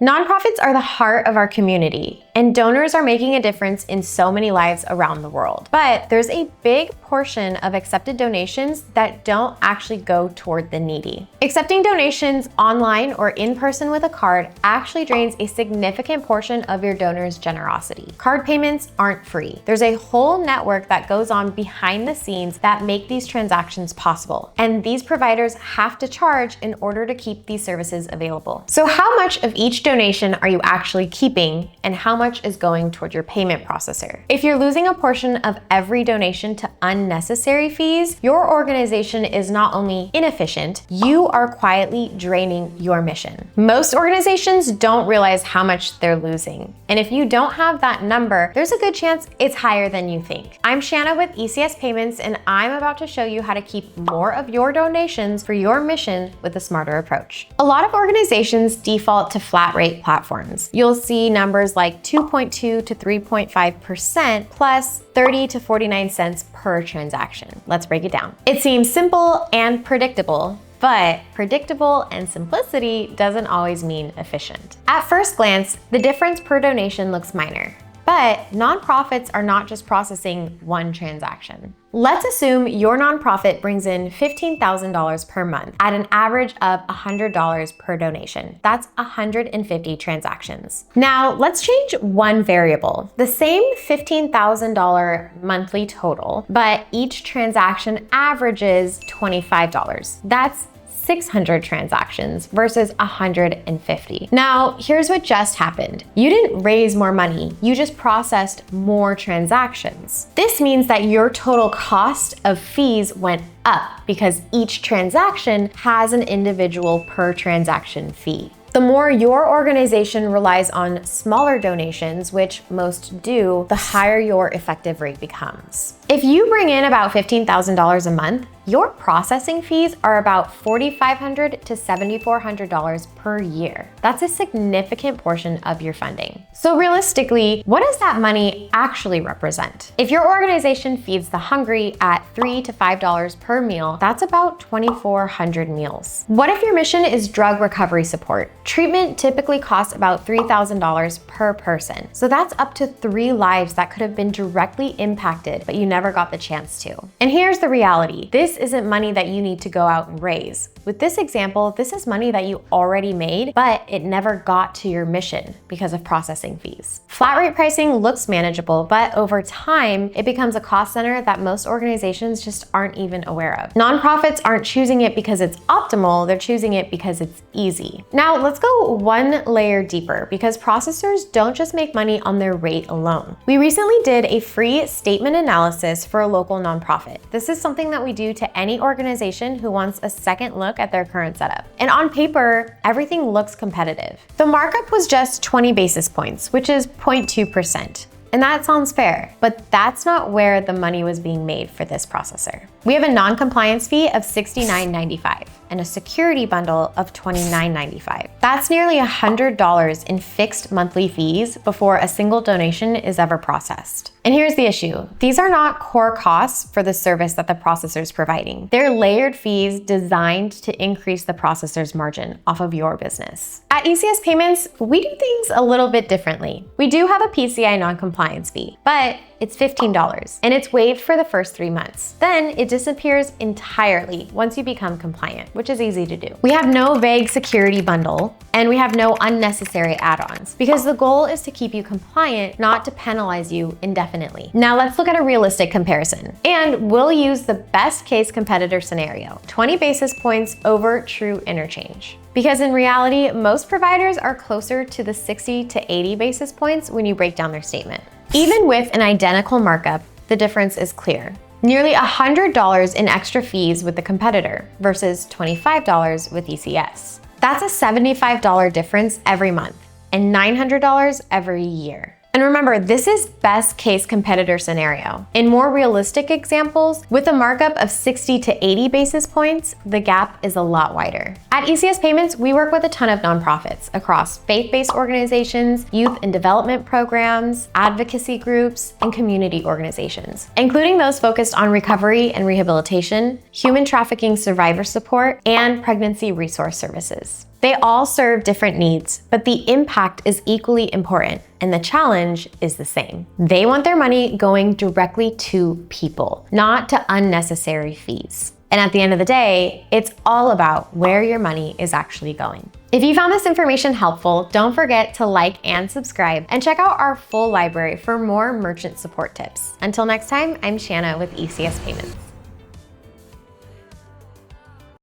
Nonprofits are the heart of our community, and donors are making a difference in so many lives around the world. But there's a big portion of accepted donations that don't actually go toward the needy. Accepting donations online or in person with a card actually drains a significant portion of your donor's generosity. Card payments aren't free. There's a whole network that goes on behind the scenes that make these transactions possible, and these providers have to charge in order to keep these services available. So how much of each donation are you actually keeping, and how much is going toward your payment processor? If you're losing a portion of every donation to unnecessary fees, your organization is not only inefficient, you are quietly draining your mission. Most organizations don't realize how much they're losing. And if you don't have that number, there's a good chance it's higher than you think. I'm Shanna with ECS Payments, and I'm about to show you how to keep more of your donations for your mission with a smarter approach. A lot of organizations default to flat rate platforms. You'll see numbers like 2.2 to 3.5% plus 30 to 49 cents per transaction. Let's break it down. It seems simple and predictable, but predictable and simplicity doesn't always mean efficient. At first glance, the difference per donation looks minor, but nonprofits are not just processing one transaction. Let's assume your nonprofit brings in $15,000 per month at an average of $100 per donation. That's 150 transactions. Now, let's change one variable. The same $15,000 monthly total, but each transaction averages $25. That's 600 transactions versus 150. Now, here's what just happened. You didn't raise more money, you just processed more transactions. This means that your total cost of fees went up because each transaction has an individual per transaction fee. The more your organization relies on smaller donations, which most do, the higher your effective rate becomes. If you bring in about $15,000 a month, your processing fees are about $4,500 to $7,400 per year. That's a significant portion of your funding. So realistically, what does that money actually represent? If your organization feeds the hungry at $3 to $5 per meal, that's about 2,400 meals. What if your mission is drug recovery support? Treatment typically costs about $3,000 per person. So that's up to 3 lives that could have been directly impacted, but you never got the chance to. And here's the reality. This isn't money that you need to go out and raise. With this example, this is money that you already made, but it never got to your mission because of processing fees. Flat rate pricing looks manageable, but over time, it becomes a cost center that most organizations just aren't even aware of. Nonprofits aren't choosing it because it's optimal, they're choosing it because it's easy. Now, let's go one layer deeper, because processors don't just make money on their rate alone. We recently did a free statement analysis for a local nonprofit. This is something that we do to any organization who wants a second look at their current setup. And on paper, everything looks competitive. The markup was just 20 basis points, which is 0.2%. And that sounds fair, but that's not where the money was being made for this processor. We have a non-compliance fee of $69.95 and a security bundle of $29.95. That's nearly $100 in fixed monthly fees before a single donation is ever processed. And here's the issue. These are not core costs for the service that the processor is providing. They're layered fees designed to increase the processor's margin off of your business. At ECS Payments, we do things a little bit differently. We do have a PCI non-compliance fee, but it's $15 and it's waived for the first 3 months. Then it disappears entirely once you become compliant, which is easy to do. We have no vague security bundle, and we have no unnecessary add-ons, because the goal is to keep you compliant, not to penalize you indefinitely. Now let's look at a realistic comparison, and we'll use the best case competitor scenario, 20 basis points over true interchange. Because in reality, most providers are closer to the 60 to 80 basis points when you break down their statement. Even with an identical markup, the difference is clear. Nearly $100 in extra fees with the competitor versus $25 with ECS. That's a $75 difference every month and $900 every year. And remember, this is best case competitor scenario. In more realistic examples, with a markup of 60 to 80 basis points, the gap is a lot wider. At ECS Payments, we work with a ton of nonprofits across faith-based organizations, youth and development programs, advocacy groups, and community organizations, including those focused on recovery and rehabilitation, human trafficking survivor support, and pregnancy resource services. They all serve different needs, but the impact is equally important, and the challenge is the same. They want their money going directly to people, not to unnecessary fees. And at the end of the day, it's all about where your money is actually going. If you found this information helpful, don't forget to like and subscribe, and check out our full library for more merchant support tips. Until next time, I'm Shanna with ECS Payments.